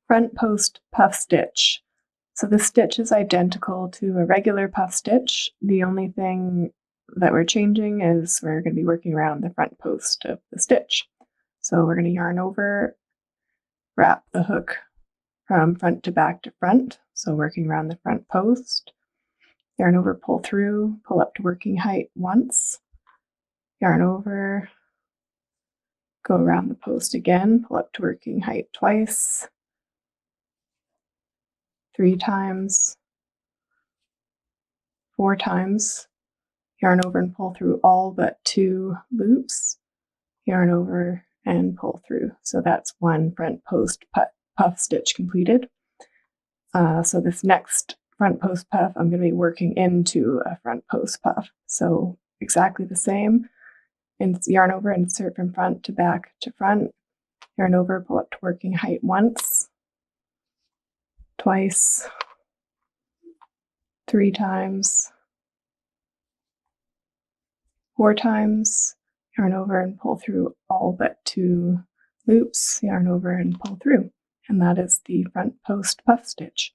Front post puff stitch. So this stitch is identical to a regular puff stitch. The only thing that we're changing is we're going to be working around the front post of the stitch. So we're going to yarn over, wrap the hook from front to back to front, so working around the front post, yarn over, pull through, pull up to working height once, yarn over, go around the post again, pull up to working height twice, 3 times, 4 times, yarn over and pull through all but 2 loops, yarn over and pull through. So that's one front post puff stitch completed. So this next front post puff, I'm going to be working into a front post puff. So exactly the same. And yarn over, insert from front to back to front, yarn over, pull up to working height once, twice, 3 times, 4 times, yarn over and pull through all but 2 loops, yarn over and pull through. And that is the front post puff stitch.